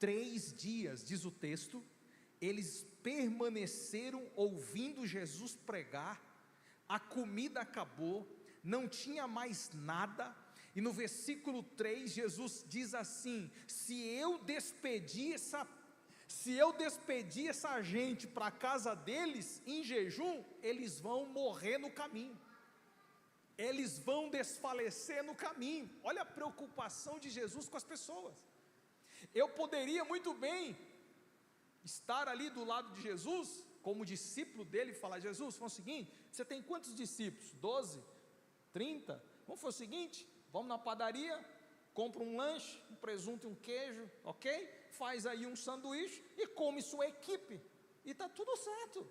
3 dias, diz o texto, eles permaneceram ouvindo Jesus pregar, a comida acabou, não tinha mais nada, e no versículo 3, Jesus diz assim: se eu despedir essa gente para a casa deles, em jejum, eles vão morrer no caminho, eles vão desfalecer no caminho. Olha a preocupação de Jesus com as pessoas. Eu poderia muito bem estar ali do lado de Jesus, como discípulo dele, e falar: Jesus, faz o seguinte, você tem quantos discípulos? 12? 30? Vamos fazer o seguinte, vamos na padaria, compra um lanche, um presunto e um queijo, ok? Faz aí um sanduíche e come sua equipe, e está tudo certo.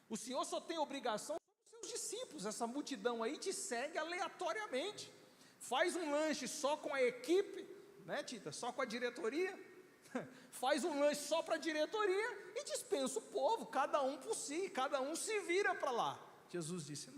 O Senhor só tem obrigação sobre os seus discípulos. Essa multidão aí te segue aleatoriamente. Faz um lanche só com a equipe, né, Tita? Só com a diretoria. Faz um lanche só para a diretoria e dispensa o povo, cada um por si, cada um se vira para lá. Jesus disse: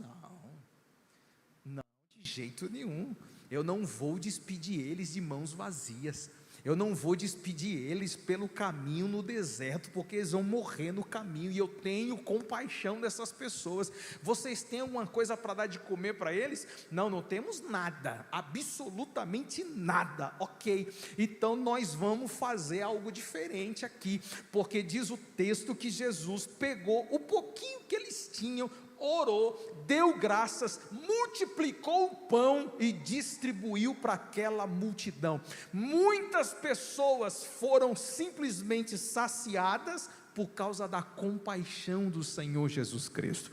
não, de jeito nenhum, eu não vou despedir eles de mãos vazias, eu não vou despedir eles pelo caminho no deserto, porque eles vão morrer no caminho, e eu tenho compaixão dessas pessoas. Vocês têm alguma coisa para dar de comer para eles? Não, não temos nada, absolutamente nada. Ok, então nós vamos fazer algo diferente aqui, porque diz o texto que Jesus pegou o pouquinho que eles tinham, orou, deu graças, multiplicou o pão e distribuiu para aquela multidão. Muitas pessoas foram simplesmente saciadas por causa da compaixão do Senhor Jesus Cristo.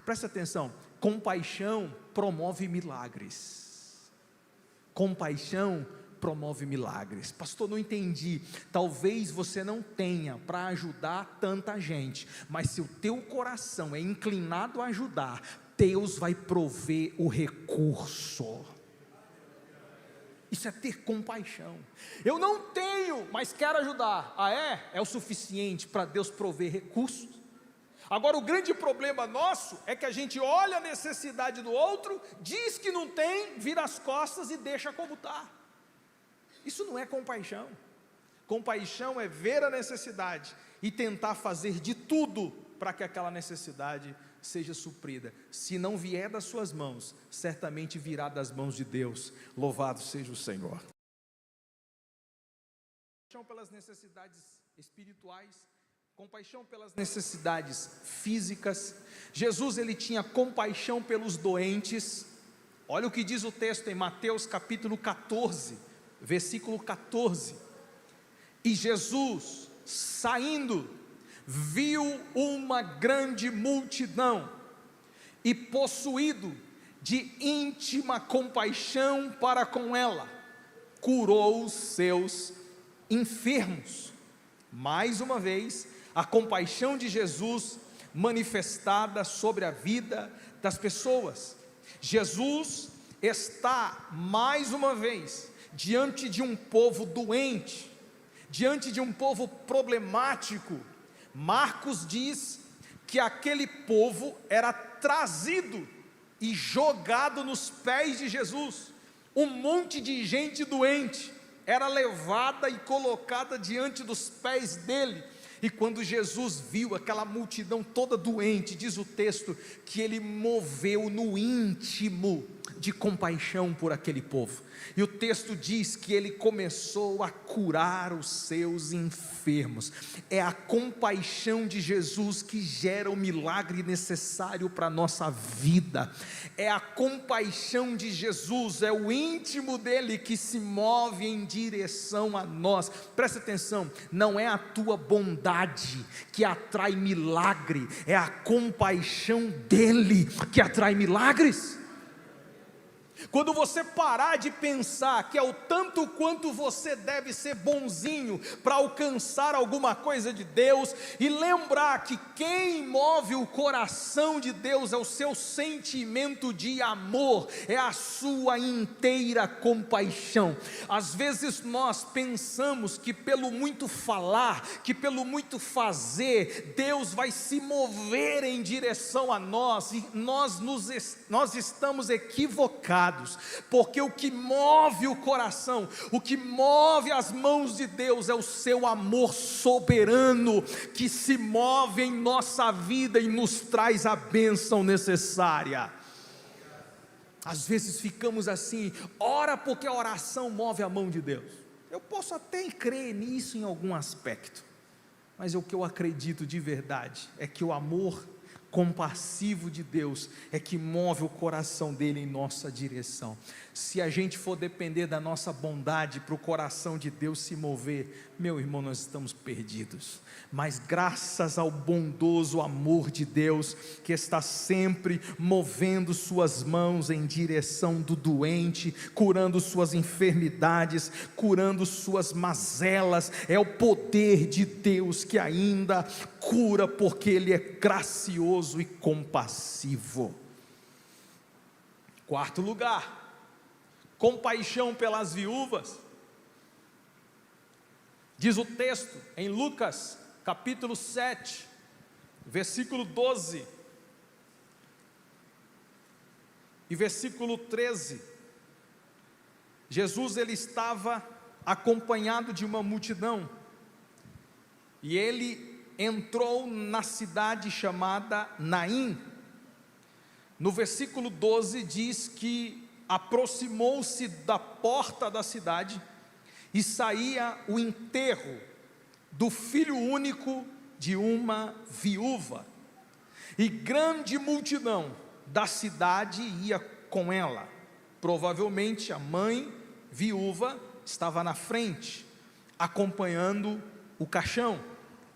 Presta atenção, compaixão promove milagres. Compaixão promove milagres. Pastor, não entendi. Talvez você não tenha para ajudar tanta gente, mas se o teu coração é inclinado a ajudar, Deus vai prover o recurso. Isso é ter compaixão. Eu não tenho, mas quero ajudar. Ah, é? É o suficiente para Deus prover recursos? Agora, o grande problema nosso é que a gente olha a necessidade do outro, diz que não tem, vira as costas e deixa como está. Isso não é compaixão. Compaixão é ver a necessidade e tentar fazer de tudo para que aquela necessidade seja suprida. Se não vier das suas mãos, certamente virá das mãos de Deus. Louvado seja o Senhor. Compaixão pelas necessidades espirituais, compaixão pelas necessidades físicas. Jesus, ele tinha compaixão pelos doentes. Olha o que diz o texto em Mateus capítulo 14, versículo 14, e Jesus, saindo, viu uma grande multidão, e possuído de íntima compaixão para com ela, curou os seus enfermos. Mais uma vez, a compaixão de Jesus manifestada sobre a vida das pessoas. Jesus está, mais uma vez, diante de um povo doente, diante de um povo problemático. Marcos diz que aquele povo era trazido e jogado nos pés de Jesus. Um monte de gente doente era levada e colocada diante dos pés dele. E quando Jesus viu aquela multidão toda doente, diz o texto que ele moveu no íntimo de compaixão por aquele povo. E o texto diz que ele começou a curar os seus enfermos. É a compaixão de Jesus que gera o milagre necessário para a nossa vida. É a compaixão de Jesus, é o íntimo dele que se move em direção a nós. Presta atenção, não é a tua bondade que atrai milagre, é a compaixão dele que atrai milagres. Quando você parar de pensar que é o tanto quanto você deve ser bonzinho para alcançar alguma coisa de Deus, e lembrar que quem move o coração de Deus é o seu sentimento de amor, é a sua inteira compaixão. Às vezes nós pensamos que pelo muito falar, que pelo muito fazer, Deus vai se mover em direção a nós, e nós estamos equivocados. desviados, porque o que move o coração, o que move as mãos de Deus é o seu amor soberano, que se move em nossa vida e nos traz a bênção necessária. Às vezes ficamos assim, ora porque a oração move a mão de Deus. Eu posso até crer nisso em algum aspecto, mas o que eu acredito de verdade é que o amor compassivo de Deus é que move o coração dele em nossa direção. Se a gente for depender da nossa bondade para o coração de Deus se mover, meu irmão, nós estamos perdidos. Mas graças ao bondoso amor de Deus, que está sempre movendo suas mãos em direção do doente, curando suas enfermidades, curando suas mazelas, é o poder de Deus que ainda cura, porque Ele é gracioso e compassivo. Quarto lugar, compaixão pelas viúvas. Diz o texto em Lucas capítulo 7, versículo 12 e versículo 13, Jesus ele estava acompanhado de uma multidão, e ele entrou na cidade chamada Naim. No versículo 12 diz que aproximou-se da porta da cidade, e saía o enterro do filho único de uma viúva, e grande multidão da cidade ia com ela. Provavelmente a mãe viúva estava na frente, acompanhando o caixão.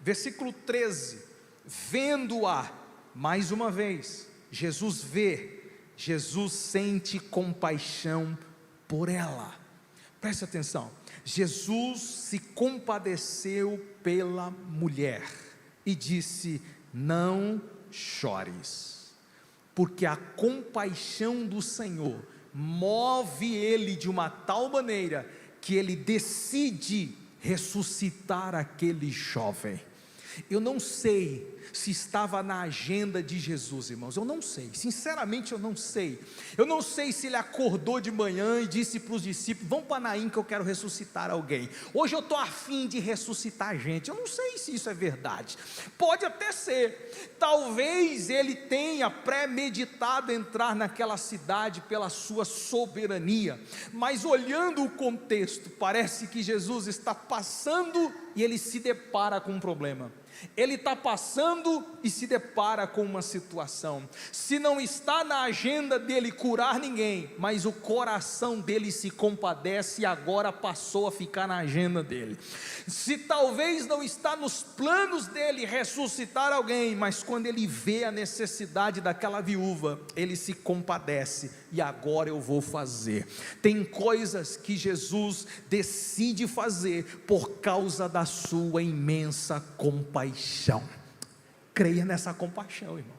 Versículo 13, vendo-a, mais uma vez, Jesus vê, Jesus sente compaixão por ela. Preste atenção, Jesus se compadeceu pela mulher e disse: não chores, porque a compaixão do Senhor move ele de uma tal maneira que ele decide ressuscitar aquele jovem. Eu não sei se estava na agenda de Jesus, irmãos, eu não sei, sinceramente eu não sei se ele acordou de manhã e disse para os discípulos: vão para Naim que eu quero ressuscitar alguém, hoje eu estou a fim de ressuscitar gente. Eu não sei se isso é verdade, pode até ser, talvez ele tenha premeditado entrar naquela cidade pela sua soberania, mas olhando o contexto, parece que Jesus está passando e ele se depara com um problema. Ele está passando e se depara com uma situação. Se não está na agenda dele curar ninguém, mas o coração dele se compadece e agora passou a ficar na agenda dele. Se talvez não está nos planos dele ressuscitar alguém, mas quando ele vê a necessidade daquela viúva, ele se compadece e agora eu vou fazer. Tem coisas que Jesus decide fazer por causa da sua imensa compaixão. Creia nessa compaixão, irmão,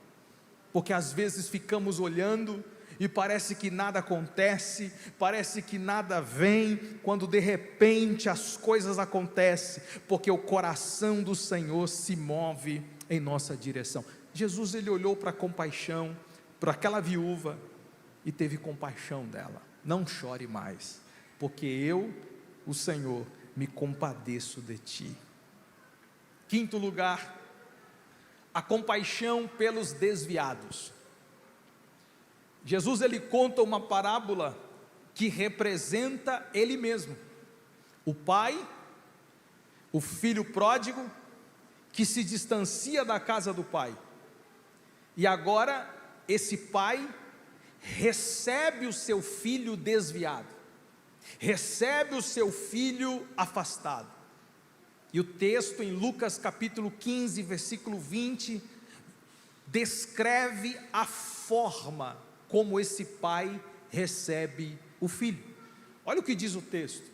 porque às vezes ficamos olhando e parece que nada acontece, parece que nada vem, quando de repente as coisas acontecem, porque o coração do Senhor se move em nossa direção. Jesus ele olhou para a compaixão, para aquela viúva e teve compaixão dela. Não chore mais, porque eu, o Senhor, me compadeço de ti. Quinto lugar, a compaixão pelos desviados. Jesus ele conta uma parábola que representa ele mesmo, o pai, o filho pródigo que se distancia da casa do pai, e agora esse pai recebe o seu filho desviado, recebe o seu filho afastado. E o texto em Lucas capítulo 15, versículo 20, descreve a forma como esse pai recebe o filho. Olha o que diz o texto: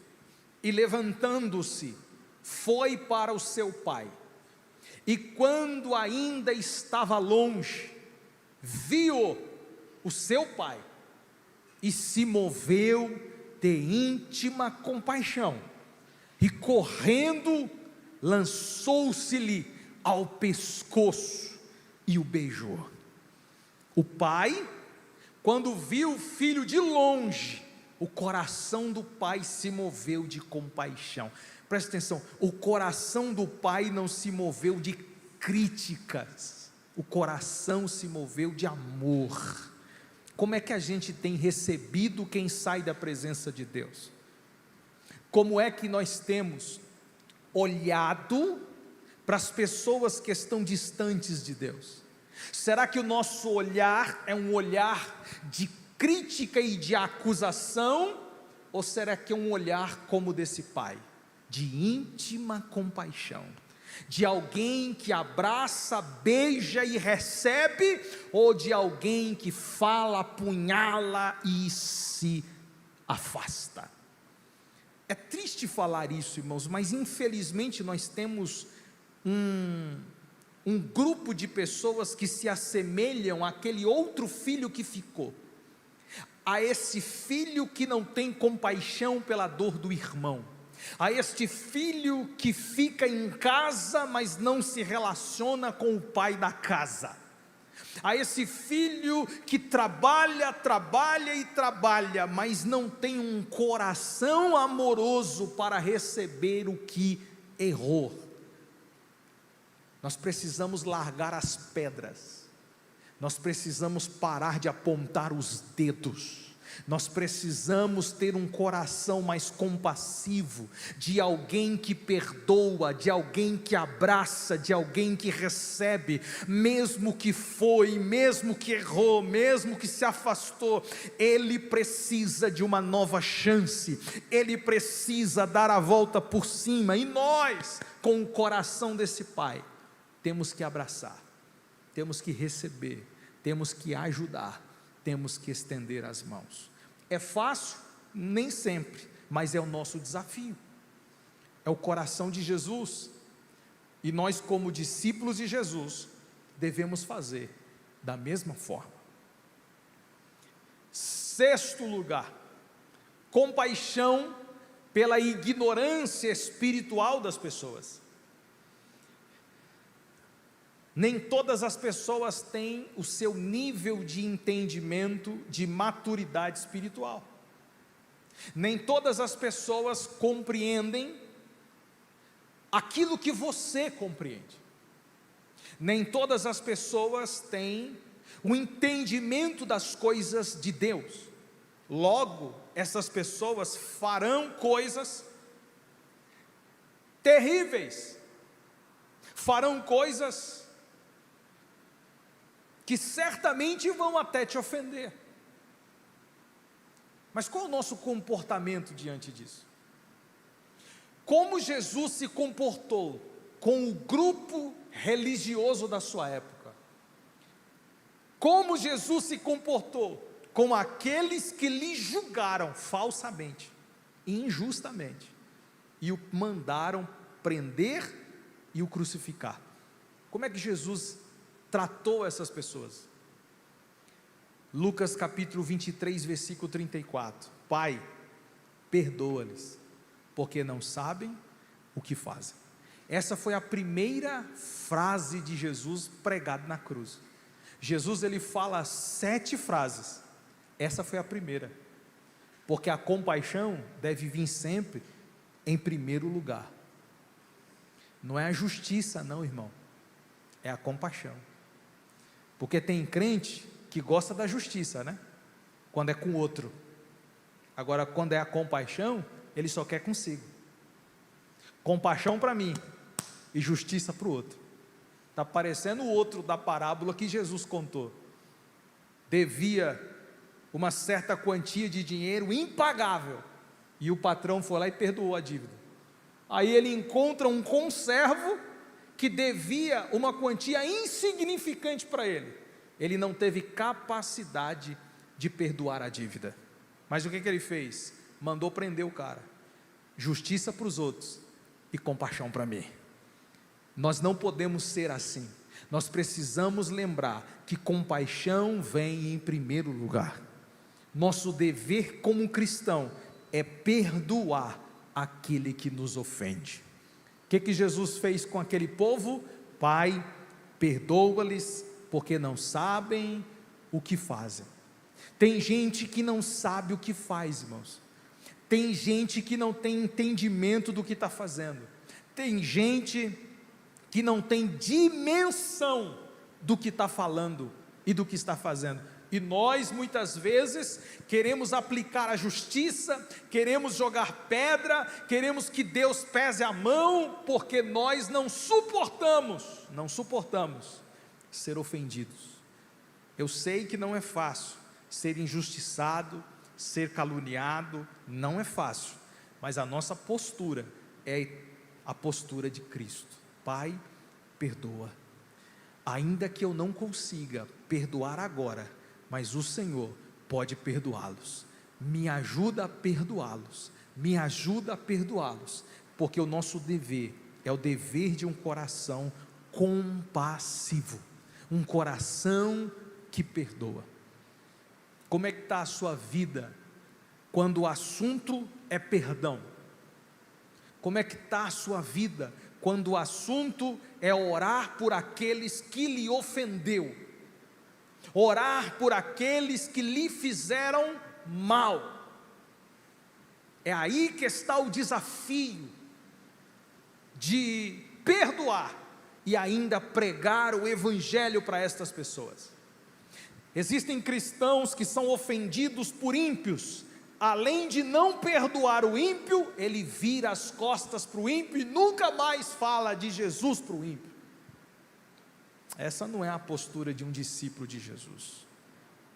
e levantando-se, foi para o seu pai, e quando ainda estava longe, viu o seu pai, e se moveu de íntima compaixão, e correndo, lançou-se-lhe ao pescoço e o beijou. O pai, quando viu o filho de longe, o coração do pai se moveu de compaixão. Presta atenção, o coração do pai não se moveu de críticas, o coração se moveu de amor. Como é que a gente tem recebido quem sai da presença de Deus? Como é que nós temos olhado para as pessoas que estão distantes de Deus? Será que o nosso olhar é um olhar de crítica e de acusação? Ou será que é um olhar como desse pai, de íntima compaixão? De alguém que abraça, beija e recebe, ou de alguém que fala, apunhala e se afasta? É triste falar isso, irmãos, mas infelizmente nós temos um grupo de pessoas que se assemelham àquele outro filho que ficou, a esse filho que não tem compaixão pela dor do irmão, a este filho que fica em casa, mas não se relaciona com o pai da casa, a esse filho que trabalha, mas não tem um coração amoroso para receber o que errou. Nós precisamos largar as pedras, nós precisamos parar de apontar os dedos, nós precisamos ter um coração mais compassivo, de alguém que perdoa, de alguém que abraça, de alguém que recebe, mesmo que foi, mesmo que errou, mesmo que se afastou, ele precisa de uma nova chance, ele precisa dar a volta por cima, e nós, com o coração desse pai, temos que abraçar, temos que receber, temos que ajudar, temos que estender as mãos. É fácil? Nem sempre, mas é o nosso desafio, é o coração de Jesus, e nós como discípulos de Jesus, devemos fazer da mesma forma. Sexto lugar, compaixão pela ignorância espiritual das pessoas. Nem todas as pessoas têm o seu nível de entendimento, de maturidade espiritual. Nem todas as pessoas compreendem aquilo que você compreende. Nem todas as pessoas têm o entendimento das coisas de Deus. Logo, essas pessoas farão coisas terríveis, farão coisas que certamente vão até te ofender. Mas qual é o nosso comportamento diante disso? Como Jesus se comportou com o grupo religioso da sua época? Como Jesus se comportou com aqueles que lhe julgaram falsamente, injustamente, e o mandaram prender e o crucificar? Como é que Jesus tratou essas pessoas? Lucas capítulo 23, versículo 34. Pai, perdoa-lhes, porque não sabem o que fazem. Essa foi a primeira frase de Jesus pregado na cruz. Jesus ele fala 7 frases, essa foi a primeira, porque a compaixão deve vir sempre em primeiro lugar. Não é a justiça não, irmão, é a compaixão. Porque tem crente que gosta da justiça, né? Quando é com o outro. Agora, quando é a compaixão, ele só quer consigo. Compaixão para mim e justiça para o outro. Está parecendo o outro da parábola que Jesus contou. Devia uma certa quantia de dinheiro impagável, e o patrão foi lá e perdoou a dívida. Aí ele encontra um conservo que devia uma quantia insignificante para ele. Ele não teve capacidade de perdoar a dívida. Mas o que ele fez? Mandou prender o cara. Justiça para os outros e compaixão para mim. Nós não podemos ser assim. Nós precisamos lembrar que compaixão vem em primeiro lugar. Nosso dever como cristão é perdoar aquele que nos ofende. O que Jesus fez com aquele povo? Pai, perdoa-lhes, porque não sabem o que fazem. Tem gente que não sabe o que faz, irmãos. Tem gente que não tem entendimento do que está fazendo. Tem gente que não tem dimensão do que está falando e do que está fazendo. E nós muitas vezes queremos aplicar a justiça, queremos jogar pedra, queremos que Deus pese a mão, porque nós não suportamos ser ofendidos. Eu sei que não é fácil ser injustiçado, ser caluniado, não é fácil, mas a nossa postura é a postura de Cristo. Pai, perdoa, ainda que eu não consiga perdoar agora, mas o Senhor pode perdoá-los. Me ajuda a perdoá-los, me ajuda a perdoá-los, porque o nosso dever é o dever de um coração compassivo, um coração que perdoa. Como é que está a sua vida quando o assunto é perdão? Como é que está a sua vida quando o assunto é orar por aqueles que lhe ofendeu, orar por aqueles que lhe fizeram mal? É aí que está o desafio de perdoar e ainda pregar o evangelho para estas pessoas. Existem cristãos que são ofendidos por ímpios, além de não perdoar o ímpio, ele vira as costas para o ímpio e nunca mais fala de Jesus para o ímpio. Essa não é a postura de um discípulo de Jesus.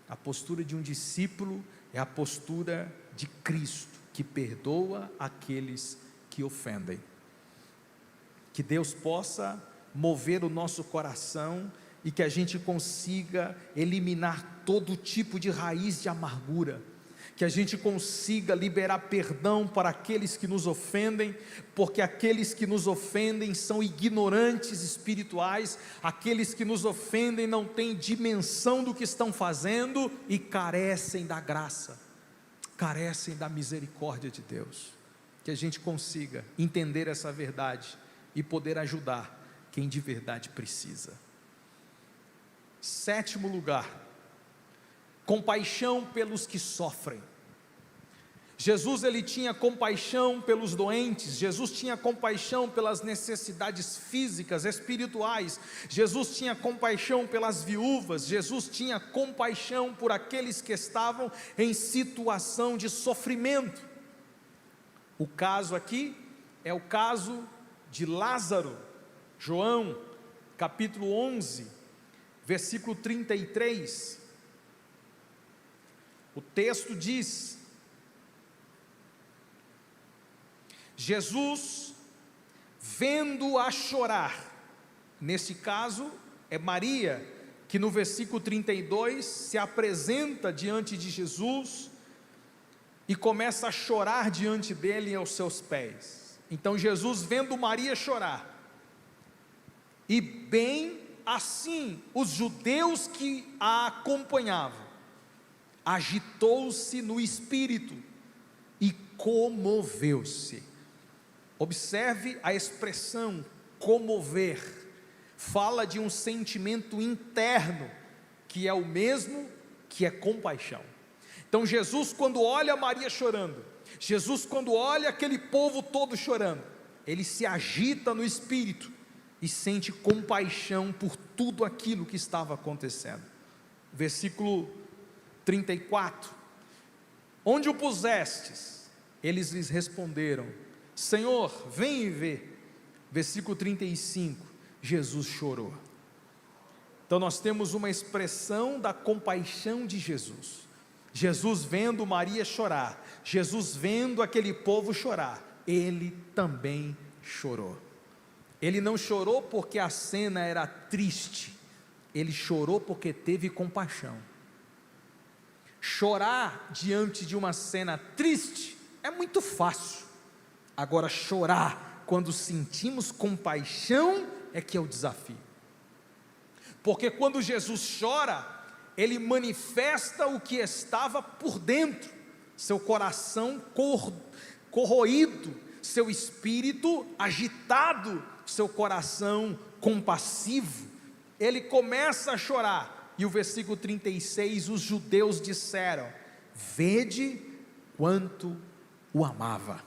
A postura de um discípulo é a postura de Cristo, que perdoa aqueles que ofendem. Que Deus possa mover o nosso coração e que a gente consiga eliminar todo tipo de raiz de amargura, que a gente consiga liberar perdão para aqueles que nos ofendem, porque aqueles que nos ofendem são ignorantes espirituais, aqueles que nos ofendem não têm dimensão do que estão fazendo e carecem da graça, carecem da misericórdia de Deus. Que a gente consiga entender essa verdade e poder ajudar quem de verdade precisa. 7º lugar, compaixão pelos que sofrem. Jesus, ele tinha compaixão pelos doentes, Jesus tinha compaixão pelas necessidades físicas, espirituais, Jesus tinha compaixão pelas viúvas, Jesus tinha compaixão por aqueles que estavam em situação de sofrimento. O caso aqui é o caso de Lázaro. João, capítulo 11, versículo 33, o texto diz: Jesus, vendo-a chorar, nesse caso é Maria, que no versículo 32 se apresenta diante de Jesus e começa a chorar diante dele e aos seus pés. Então Jesus, vendo Maria chorar, e bem assim os judeus que a acompanhavam, agitou-se no espírito e comoveu-se. Observe a expressão comover, fala de um sentimento interno, que é o mesmo que é compaixão. Então Jesus, quando olha Maria chorando, Jesus, quando olha aquele povo todo chorando, ele se agita no espírito e sente compaixão por tudo aquilo que estava acontecendo. Versículo 34: onde o pusestes? Eles lhes responderam: Senhor, vem e vê. Versículo 35: Jesus chorou. Então nós temos uma expressão da compaixão de Jesus. Jesus vendo Maria chorar, Jesus vendo aquele povo chorar, ele também chorou. Ele não chorou porque a cena era triste, ele chorou porque teve compaixão. Chorar diante de uma cena triste é muito fácil, agora chorar quando sentimos compaixão é que é o desafio. Porque quando Jesus chora, ele manifesta o que estava por dentro, seu coração corroído, seu espírito agitado, seu coração compassivo. Ele começa a chorar E o versículo 36, os judeus disseram: vede quanto o amava.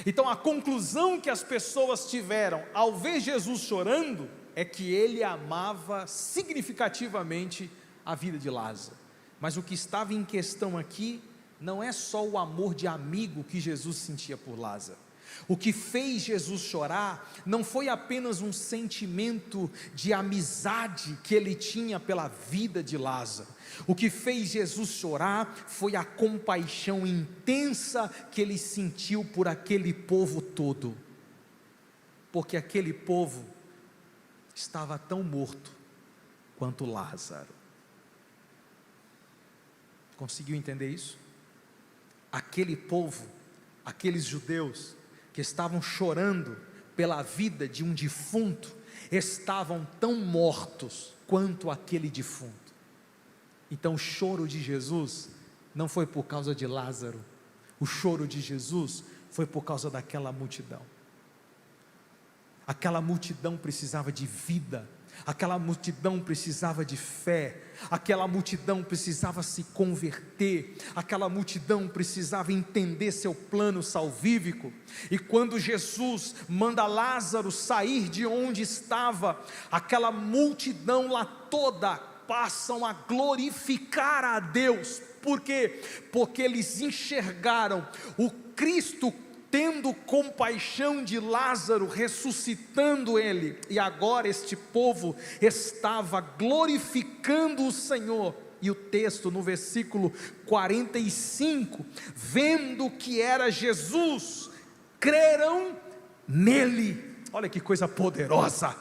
Então a conclusão que as pessoas tiveram ao ver Jesus chorando é que ele amava significativamente a vida de Lázaro. Mas o que estava em questão aqui não é só o amor de amigo que Jesus sentia por Lázaro. O que fez Jesus chorar não foi apenas um sentimento de amizade que ele tinha pela vida de Lázaro. O que fez Jesus chorar foi a compaixão intensa que ele sentiu por aquele povo todo, porque aquele povo estava tão morto quanto Lázaro. Conseguiu entender isso? Aquele povo, aqueles judeus que estavam chorando pela vida de um defunto, estavam tão mortos quanto aquele defunto. Então o choro de Jesus não foi por causa de Lázaro, o choro de Jesus foi por causa daquela multidão. Aquela multidão precisava de vida, aquela multidão precisava de fé, aquela multidão precisava se converter, aquela multidão precisava entender seu plano salvífico. E quando Jesus manda Lázaro sair de onde estava, aquela multidão lá toda passam a glorificar a Deus. Por quê? Porque eles enxergaram o Cristo tendo compaixão de Lázaro, ressuscitando ele, e agora este povo estava glorificando o Senhor. E o texto no versículo 45, vendo que era Jesus, creram nele. Olha que coisa poderosa.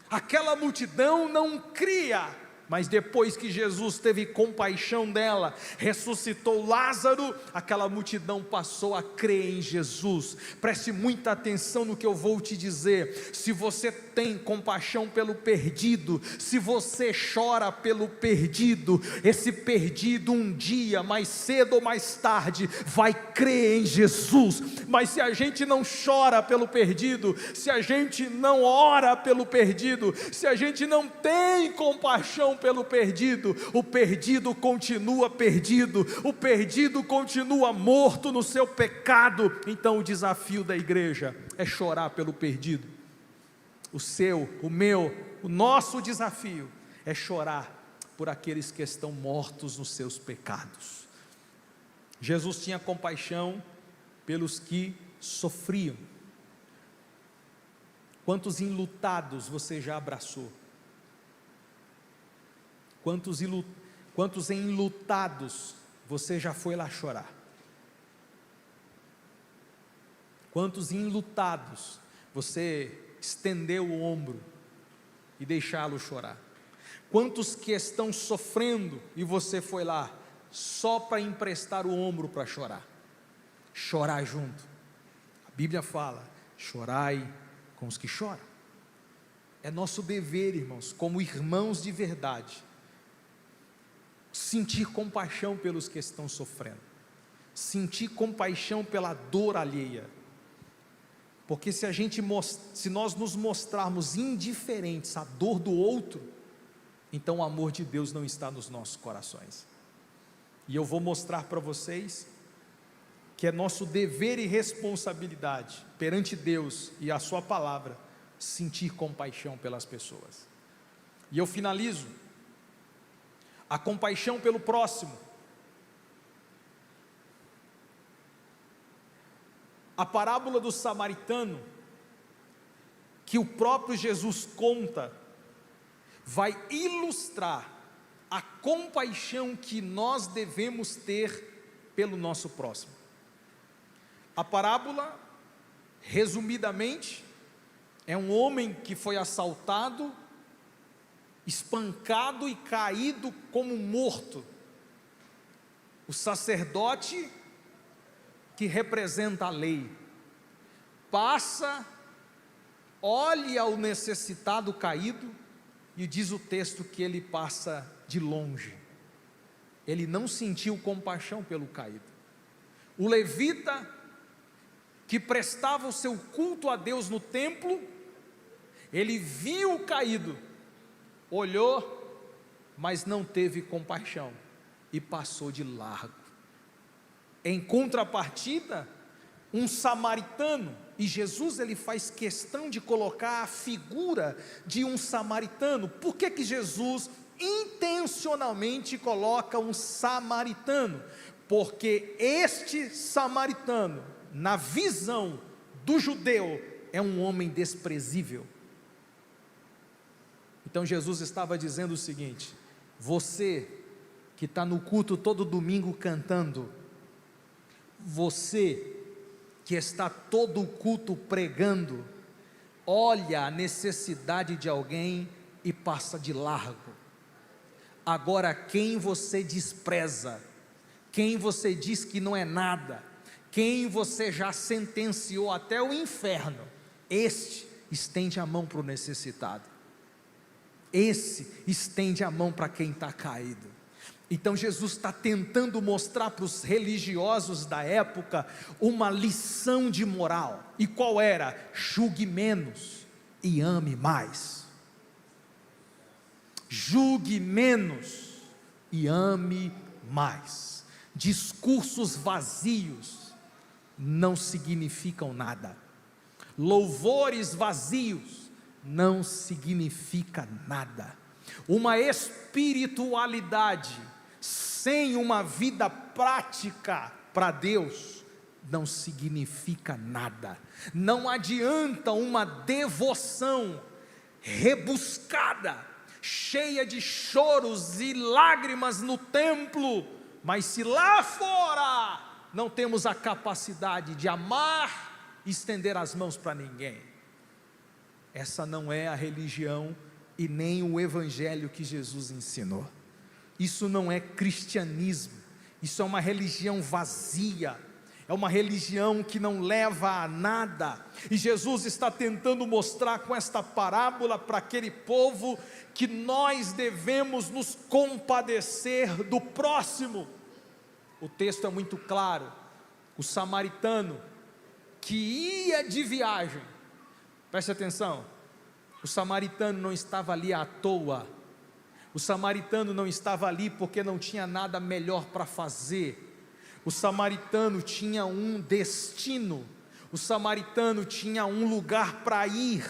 Aquela multidão não cria, mas depois que Jesus teve compaixão dela, ressuscitou Lázaro, aquela multidão passou a crer em Jesus. Preste muita atenção no que eu vou te dizer. Se você tem compaixão pelo perdido, se você chora pelo perdido, esse perdido um dia, mais cedo ou mais tarde, vai crer em Jesus. Mas se a gente não chora pelo perdido, se a gente não ora pelo perdido, se a gente não tem compaixão pelo perdido, o perdido continua perdido, o perdido continua morto no seu pecado. Então o desafio da igreja é chorar pelo perdido. O seu, o meu, o nosso desafio é chorar por aqueles que estão mortos nos seus pecados. Jesus tinha compaixão pelos que sofriam. Quantos enlutados você já abraçou? Quantos enlutados você já foi lá chorar? Quantos enlutados você estendeu o ombro e deixá-lo chorar? Quantos que estão sofrendo e você foi lá só para emprestar o ombro para chorar? Chorar junto. A Bíblia fala: chorai com os que choram. É nosso dever, irmãos, como irmãos de verdade, sentir compaixão pelos que estão sofrendo, sentir compaixão pela dor alheia, porque se nós nos mostrarmos indiferentes à dor do outro, então o amor de Deus não está nos nossos corações. E eu vou mostrar para vocês que é nosso dever e responsabilidade perante Deus e a sua palavra, sentir compaixão pelas pessoas. E eu finalizo. A compaixão pelo próximo. A parábola do samaritano, que o próprio Jesus conta, vai ilustrar a compaixão que nós devemos ter pelo nosso próximo. A parábola, resumidamente, é um homem que foi assaltado, espancado e caído como morto. O sacerdote, que representa a lei, passa, olha ao necessitado caído, e diz o texto que ele passa de longe. Ele não sentiu compaixão pelo caído. O levita, que prestava o seu culto a Deus no templo, ele viu o caído, olhou mas não teve compaixão e passou de largo. Em contrapartida, um samaritano, e Jesus ele faz questão de colocar a figura de um samaritano. Por que que Jesus intencionalmente coloca um samaritano? Porque este samaritano, na visão do judeu, é um homem desprezível. Então Jesus estava dizendo o seguinte: você que está no culto todo domingo cantando, você que está todo o culto pregando, olha a necessidade de alguém e passa de largo. Agora, quem você despreza, quem você diz que não é nada, quem você já sentenciou até o inferno, este estende a mão para o necessitado, esse estende a mão para quem está caído. Então Jesus está tentando mostrar para os religiosos da época uma lição de moral. E qual era? Julgue menos e ame mais. Julgue menos e ame mais. Discursos vazios não significam nada. Louvores vazios não significa nada. Uma espiritualidade sem uma vida prática para Deus não significa nada. Não adianta uma devoção rebuscada, cheia de choros e lágrimas no templo, mas se lá fora não temos a capacidade de amar e estender as mãos para ninguém, essa não é a religião e nem o evangelho que Jesus ensinou. Isso não é cristianismo, isso é uma religião vazia, é uma religião que não leva a nada. E Jesus está tentando mostrar com esta parábola para aquele povo que nós devemos nos compadecer do próximo. O texto é muito claro: o samaritano que ia de viagem, preste atenção, o samaritano não estava ali à toa. O samaritano não estava ali porque não tinha nada melhor para fazer. O samaritano tinha um destino. O samaritano tinha um lugar para ir.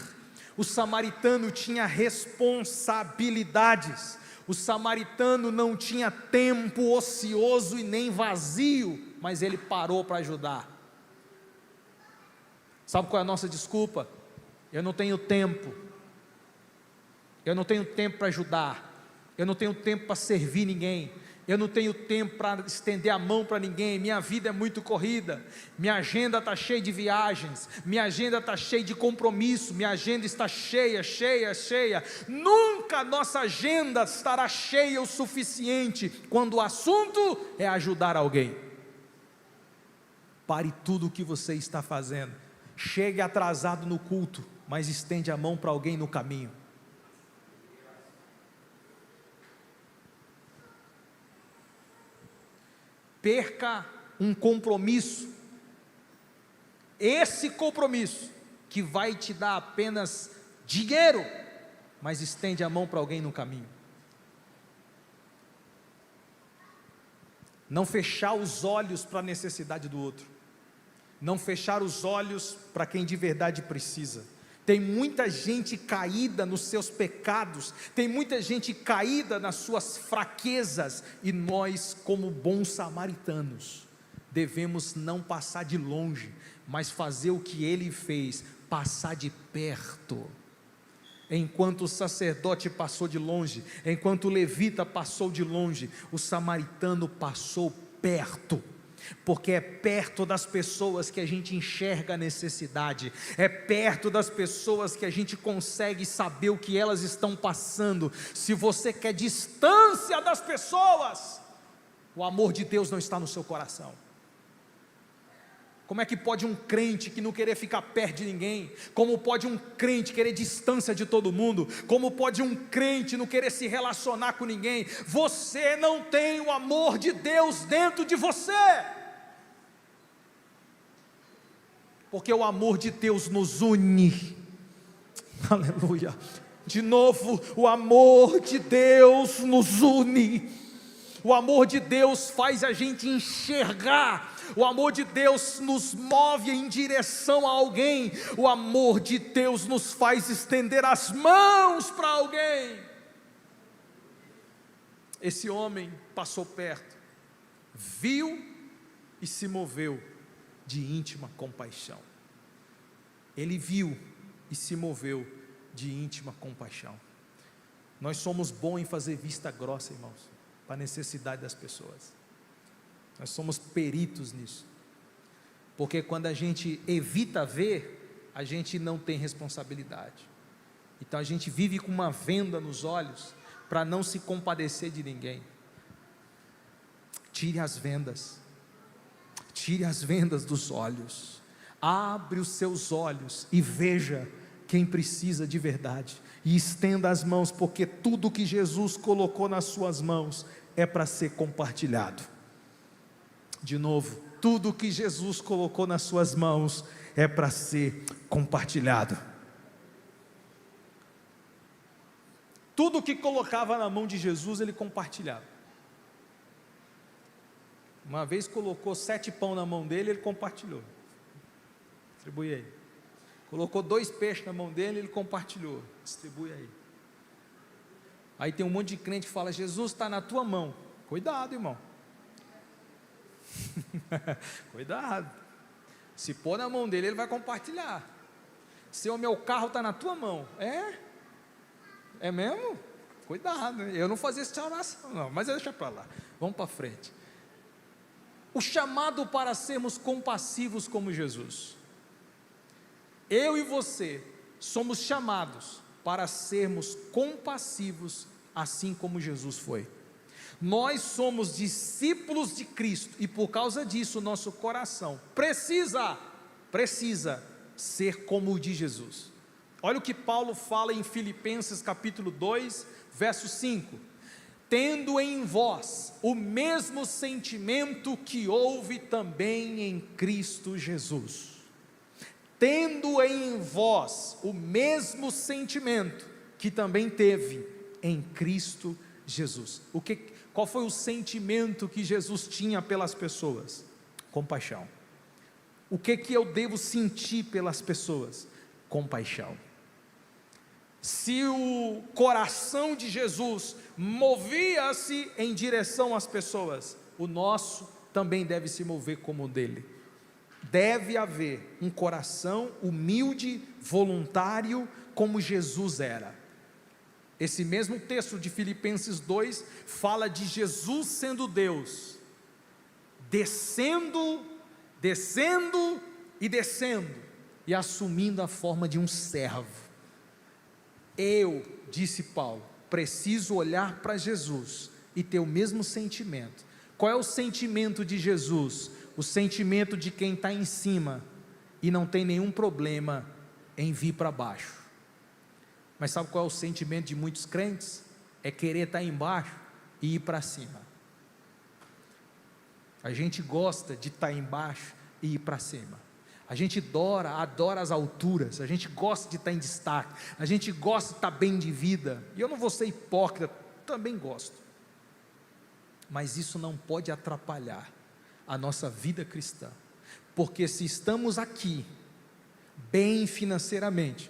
O samaritano tinha responsabilidades. O samaritano não tinha tempo ocioso e nem vazio, mas ele parou para ajudar. Sabe qual é a nossa desculpa? Eu não tenho tempo. Eu não tenho tempo para ajudar. Eu não tenho tempo para servir ninguém, eu não tenho tempo para estender a mão para ninguém, minha vida é muito corrida, minha agenda está cheia de viagens, minha agenda está cheia de compromisso, minha agenda está cheia. Nunca a nossa agenda estará cheia o suficiente, quando o assunto é ajudar alguém. Pare tudo o que você está fazendo, chegue atrasado no culto, mas estende a mão para alguém no caminho. Perca um compromisso, esse compromisso que vai te dar apenas dinheiro, mas estende a mão para alguém no caminho. Não fechar os olhos para a necessidade do outro, não fechar os olhos para quem de verdade precisa. Tem muita gente caída nos seus pecados, tem muita gente caída nas suas fraquezas, e nós, como bons samaritanos, devemos não passar de longe, mas fazer o que ele fez, passar de perto. Enquanto o sacerdote passou de longe, enquanto o levita passou de longe, o samaritano passou perto. Porque é perto das pessoas que a gente enxerga a necessidade, é perto das pessoas que a gente consegue saber o que elas estão passando. Se você quer distância das pessoas, o amor de Deus não está no seu coração. Como é que pode um crente que não querer ficar perto de ninguém? Como pode um crente querer distância de todo mundo? Como pode um crente não querer se relacionar com ninguém? Você não tem o amor de Deus dentro de você, porque o amor de Deus nos une. Aleluia. De novo, o amor de Deus nos une, o amor de Deus faz a gente enxergar, o amor de Deus nos move em direção a alguém, o amor de Deus nos faz estender as mãos para alguém. Esse homem passou perto, viu e se moveu de íntima compaixão. Ele viu e se moveu de íntima compaixão. Nós somos bons em fazer vista grossa, irmãos, para a necessidade das pessoas. Nós somos peritos nisso, porque quando a gente evita ver, a gente não tem responsabilidade. Então a gente vive com uma venda nos olhos, para não se compadecer de ninguém. Tire as vendas dos olhos, abre os seus olhos e veja quem precisa de verdade, e estenda as mãos, porque tudo que Jesus colocou nas suas mãos é para ser compartilhado. De novo, tudo que Jesus colocou nas suas mãos é para ser compartilhado. Tudo que colocava na mão de Jesus, ele compartilhava. Uma vez colocou 7 pão na mão dele, ele compartilhou. Distribui aí. Colocou 2 peixes na mão dele, ele compartilhou. Distribui aí. Aí tem um monte de crente que fala: Jesus está na tua mão. Cuidado, irmão. Cuidado. Se pôr na mão dele, ele vai compartilhar. Se o meu carro está na tua mão, é mesmo? Cuidado, eu não fazia essa oração não, mas deixa para lá, vamos para frente. O chamado para sermos compassivos como Jesus. Eu e você somos chamados para sermos compassivos assim como Jesus foi. Nós somos discípulos de Cristo e por causa disso o nosso coração precisa ser como o de Jesus. Olha o que Paulo fala em Filipenses capítulo 2, verso 5: tendo em vós o mesmo sentimento que houve também em Cristo Jesus. Tendo em vós o mesmo sentimento que também teve em Cristo Jesus. Qual foi o sentimento que Jesus tinha pelas pessoas? Compaixão. O que eu devo sentir pelas pessoas? Compaixão. Se o coração de Jesus movia-se em direção às pessoas, o nosso também deve se mover como o dele. Deve haver um coração humilde, voluntário, como Jesus era. Esse mesmo texto de Filipenses 2 fala de Jesus sendo Deus, descendo e assumindo a forma de um servo. Eu, disse Paulo, preciso olhar para Jesus e ter o mesmo sentimento. Qual é o sentimento de Jesus? O sentimento de quem está em cima e não tem nenhum problema em vir para baixo. Mas sabe qual é o sentimento de muitos crentes? É querer estar embaixo e ir para cima. A gente gosta de estar embaixo e ir para cima. A gente adora as alturas, a gente gosta de estar em destaque, a gente gosta de estar bem de vida, e eu não vou ser hipócrita, também gosto, mas isso não pode atrapalhar a nossa vida cristã, porque se estamos aqui, bem financeiramente,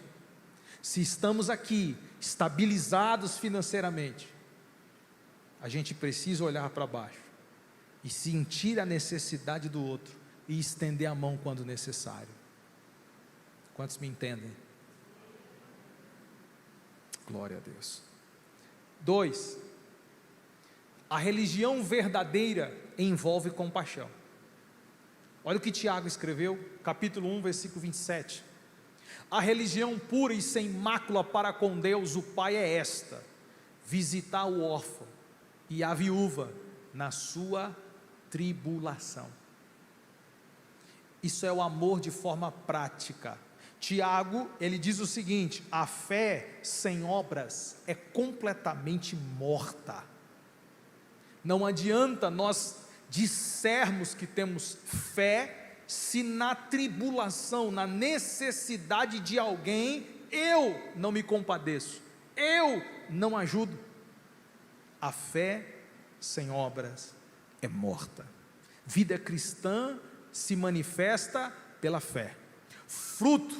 se estamos aqui, estabilizados financeiramente, a gente precisa olhar para baixo, e sentir a necessidade do outro, e estender a mão quando necessário. Quantos me entendem? Glória a Deus. 2. A religião verdadeira envolve compaixão. Olha o que Tiago escreveu, capítulo 1, versículo 27. A religião pura e sem mácula para com Deus o Pai é esta: visitar o órfão e a viúva na sua tribulação. Isso é o amor de forma prática. Tiago, ele diz o seguinte: a fé sem obras é completamente morta. Não adianta nós dissermos que temos fé, se na tribulação, na necessidade de alguém, eu não me compadeço, eu não ajudo. A fé sem obras é morta. Vida cristã se manifesta pela fé, fruto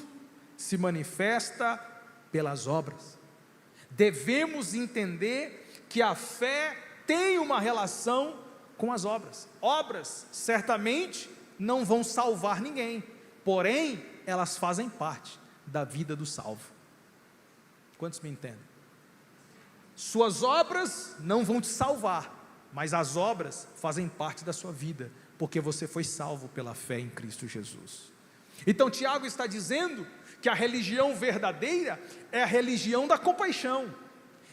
se manifesta pelas obras. Devemos entender que a fé tem uma relação com as obras. Obras certamente não vão salvar ninguém, porém elas fazem parte da vida do salvo. Quantos me entendem? Suas obras não vão te salvar, mas as obras fazem parte da sua vida, porque você foi salvo pela fé em Cristo Jesus. Então Tiago está dizendo que a religião verdadeira é a religião da compaixão,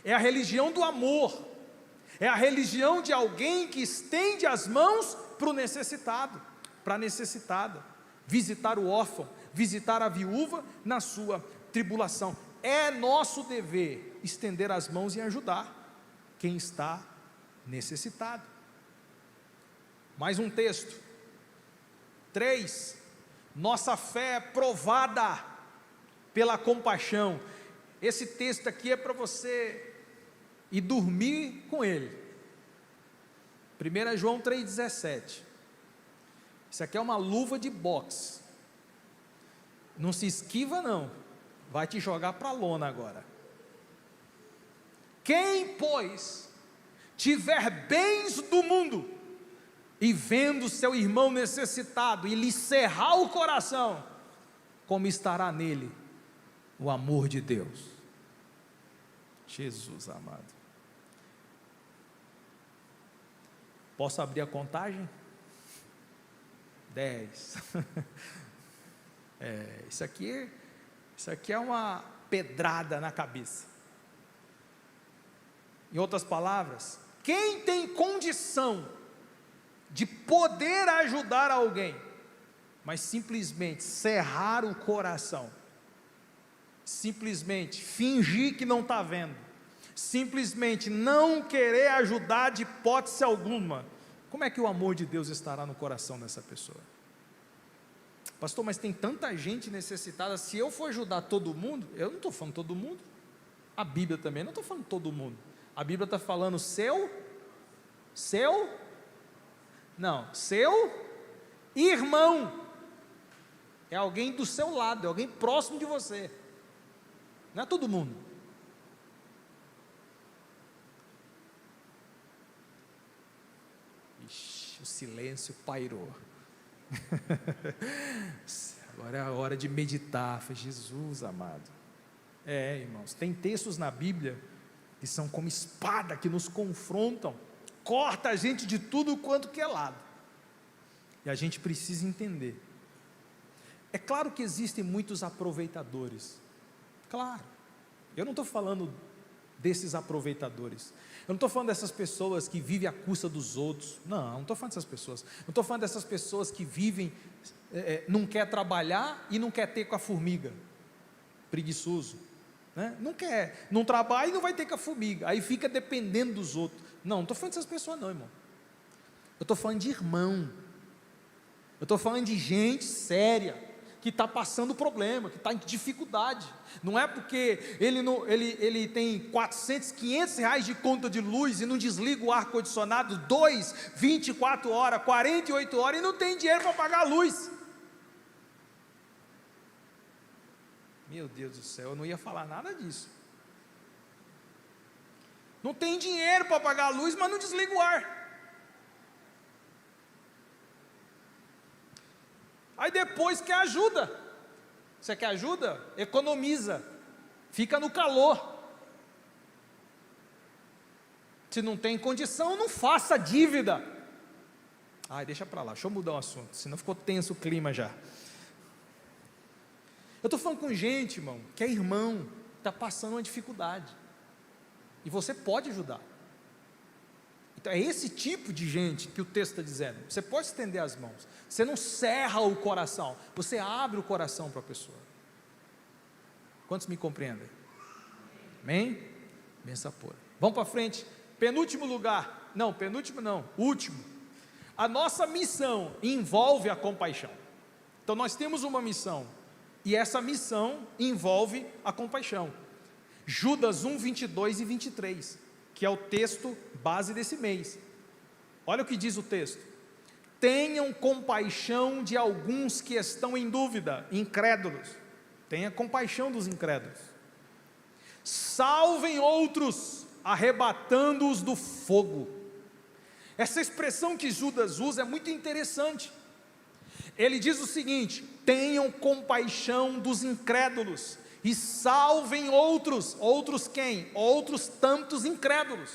é a religião do amor, é a religião de alguém que estende as mãos para o necessitado, para a necessitada, visitar o órfão, visitar a viúva na sua tribulação. É nosso dever estender as mãos e ajudar quem está necessitado. Mais um texto. 3. Nossa fé é provada pela compaixão. Esse texto aqui é para você ir dormir com ele. 1 João 3,17. Isso aqui é uma luva de boxe. Não se esquiva não, vai te jogar para a lona agora. Quem, pois, tiver bens do mundo, e vendo seu irmão necessitado, e lhe cerrar o coração, como estará nele o amor de Deus? Jesus amado. Posso abrir a contagem? 10. Isso aqui é uma pedrada na cabeça. Em outras palavras, quem tem condição de poder ajudar alguém, mas simplesmente cerrar o coração, simplesmente fingir que não está vendo, simplesmente não querer ajudar de hipótese alguma, como é que o amor de Deus estará no coração dessa pessoa? Pastor, mas tem tanta gente necessitada, se eu for ajudar todo mundo, eu não estou falando todo mundo, a Bíblia também não está falando todo mundo, a Bíblia está falando seu irmão, é alguém do seu lado, é alguém próximo de você, não é todo mundo. Ixi, o silêncio pairou. Agora é a hora de meditar. Jesus amado. Irmãos, tem textos na Bíblia que são como espada, que nos confrontam, corta a gente de tudo quanto que é lado, e a gente precisa entender. É claro que existem muitos aproveitadores, claro, eu não estou falando desses aproveitadores, eu não estou falando dessas pessoas que vivem à custa dos outros, não estou falando dessas pessoas, não estou falando dessas pessoas que vivem, não quer trabalhar e não quer ter com a formiga, preguiçoso, né? Não quer, não trabalha e não vai ter com a formiga, aí fica dependendo dos outros. Não estou falando dessas pessoas não, irmão, eu estou falando de irmão, eu estou falando de gente séria, que está passando problema, que está em dificuldade, não é porque ele tem 400, 500 reais de conta de luz, e não desliga o ar-condicionado 24 horas, 48 horas, e não tem dinheiro para pagar a luz. Meu Deus do céu, eu não ia falar nada disso. Não tem dinheiro para pagar a luz, mas não desliga o ar. Aí depois quer ajuda. Você quer ajuda? Economiza. Fica no calor. Se não tem condição, não faça dívida. Deixa para lá, deixa eu mudar o assunto, senão ficou tenso o clima já. Eu estou falando com gente, irmão, que é irmão, está passando uma dificuldade, e você pode ajudar. Então é esse tipo de gente que o texto está dizendo. Você pode estender as mãos, você não cerra o coração, você abre o coração para a pessoa. Quantos me compreendem? Amém? Benção pura. Vamos para frente. Penúltimo lugar, último. A nossa missão envolve a compaixão. Então nós temos uma missão, e essa missão envolve a compaixão. Judas 1, 22 e 23, que é o texto base desse mês. Olha o que diz o texto: tenham compaixão de alguns que estão em dúvida, incrédulos. Tenha compaixão dos incrédulos. Salvem outros, arrebatando-os do fogo. Essa expressão que Judas usa é muito interessante. Ele diz o seguinte: tenham compaixão dos incrédulos e salvem outros. Outros quem? Outros tantos incrédulos,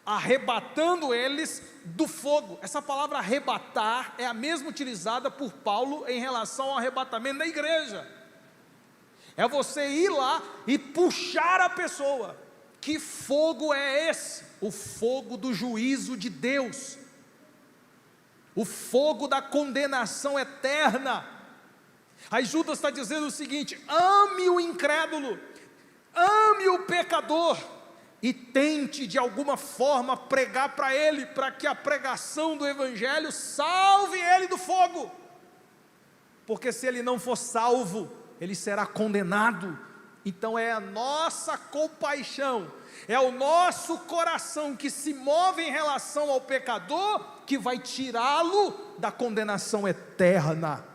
arrebatando eles do fogo. Essa palavra arrebatar é a mesma utilizada por Paulo em relação ao arrebatamento da igreja. É você ir lá e puxar a pessoa. Que fogo é esse? O fogo do juízo de Deus, o fogo da condenação eterna. Aí Judas está dizendo o seguinte: ame o incrédulo, ame o pecador, e tente de alguma forma pregar para ele, para que a pregação do evangelho salve ele do fogo, porque se ele não for salvo, ele será condenado. Então é a nossa compaixão, é o nosso coração que se move em relação ao pecador, que vai tirá-lo da condenação eterna.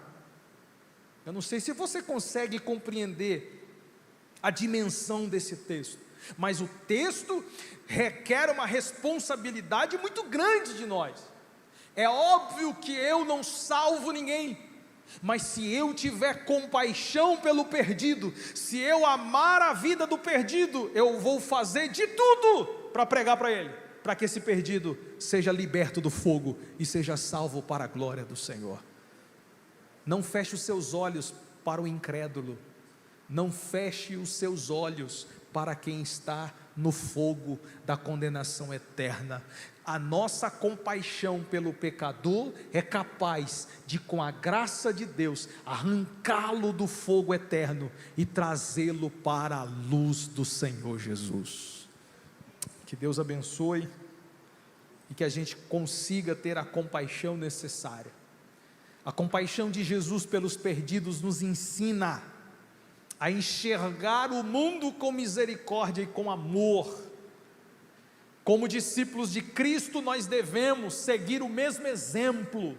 Eu não sei se você consegue compreender a dimensão desse texto, mas o texto requer uma responsabilidade muito grande de nós. É óbvio que eu não salvo ninguém, mas se eu tiver compaixão pelo perdido, se eu amar a vida do perdido, eu vou fazer de tudo para pregar para ele, para que esse perdido seja liberto do fogo e seja salvo para a glória do Senhor. Não feche os seus olhos para o incrédulo, não feche os seus olhos para quem está no fogo da condenação eterna. A nossa compaixão pelo pecador é capaz de, com a graça de Deus, arrancá-lo do fogo eterno e trazê-lo para a luz do Senhor Jesus. Que Deus abençoe e que a gente consiga ter a compaixão necessária. A compaixão de Jesus pelos perdidos nos ensina a enxergar o mundo com misericórdia e com amor. Como discípulos de Cristo, nós devemos seguir o mesmo exemplo,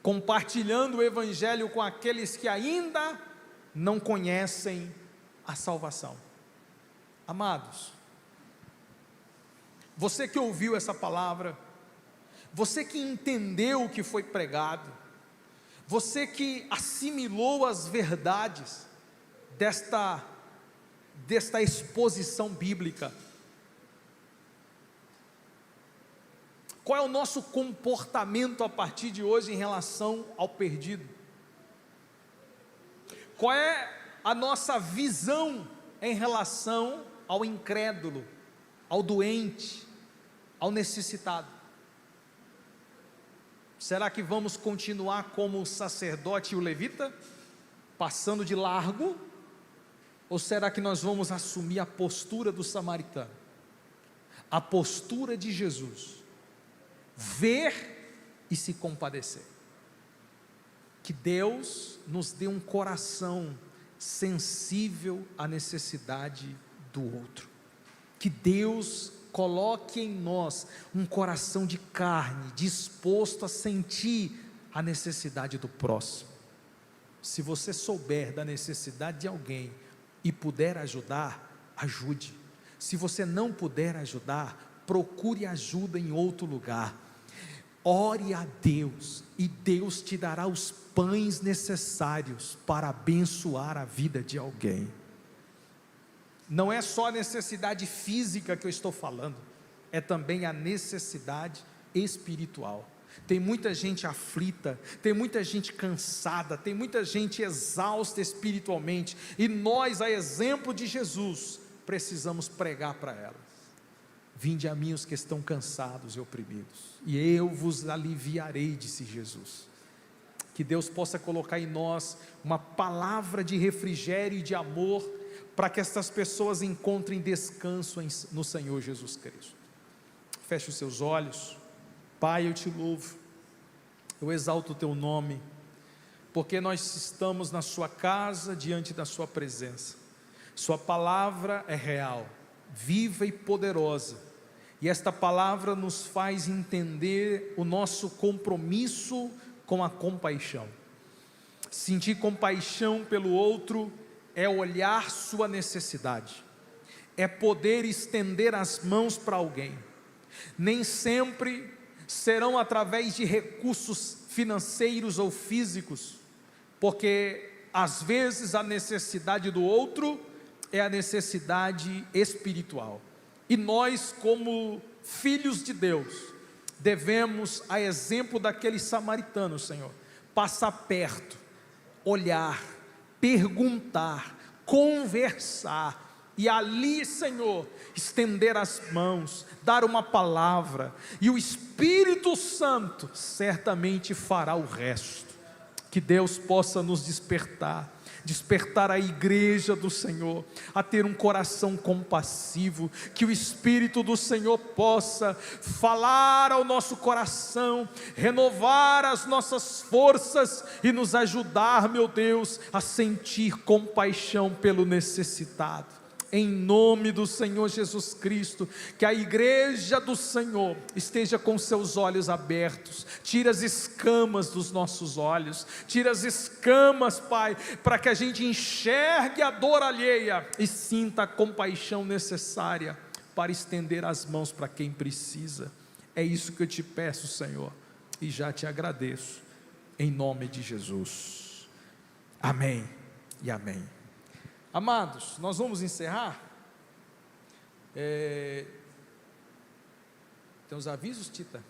compartilhando o evangelho com aqueles que ainda não conhecem a salvação. Amados, você que ouviu essa palavra, você que entendeu o que foi pregado, você que assimilou as verdades desta exposição bíblica, qual é o nosso comportamento a partir de hoje em relação ao perdido? Qual é a nossa visão em relação ao incrédulo, ao doente, ao necessitado? Será que vamos continuar como o sacerdote e o levita, passando de largo? Ou será que nós vamos assumir a postura do samaritano, a postura de Jesus, ver e se compadecer? Que Deus nos dê um coração sensível à necessidade do outro, que Deus coloque em nós um coração de carne, disposto a sentir a necessidade do próximo. Se você souber da necessidade de alguém e puder ajudar, ajude. Se você não puder ajudar, procure ajuda em outro lugar. Ore a Deus e Deus te dará os pães necessários para abençoar a vida de alguém. Não é só a necessidade física que eu estou falando, é também a necessidade espiritual. Tem muita gente aflita, tem muita gente cansada, tem muita gente exausta espiritualmente, e nós, a exemplo de Jesus, precisamos pregar para elas. Vinde a mim os que estão cansados e oprimidos, e eu vos aliviarei, disse Jesus. Que Deus possa colocar em nós uma palavra de refrigério e de amor, para que estas pessoas encontrem descanso no Senhor Jesus Cristo. Feche os seus olhos. Pai, eu te louvo, eu exalto o teu nome, porque nós estamos na sua casa, diante da sua presença. Sua palavra é real, viva e poderosa, e esta palavra nos faz entender o nosso compromisso com a compaixão. Sentir compaixão pelo outro é olhar sua necessidade, é poder estender as mãos para alguém. Nem sempre serão através de recursos financeiros ou físicos, porque às vezes a necessidade do outro é a necessidade espiritual, e nós, como filhos de Deus, devemos, a exemplo daquele samaritano, Senhor, passar perto, olhar, perguntar, conversar, e ali, Senhor, estender as mãos, dar uma palavra, e o Espírito Santo certamente fará o resto. Que Deus possa nos despertar a igreja do Senhor, a ter um coração compassivo, que o Espírito do Senhor possa falar ao nosso coração, renovar as nossas forças e nos ajudar, meu Deus, a sentir compaixão pelo necessitado. Em nome do Senhor Jesus Cristo, que a igreja do Senhor esteja com seus olhos abertos, tira as escamas dos nossos olhos, tira as escamas, Pai, para que a gente enxergue a dor alheia e sinta a compaixão necessária para estender as mãos para quem precisa. É isso que eu te peço, Senhor, e já te agradeço, em nome de Jesus. Amém e amém. Amados, nós vamos encerrar. Tem os avisos, Tita?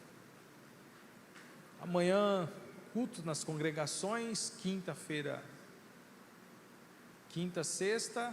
Amanhã, culto nas congregações, quinta-feira, quinta, sexta,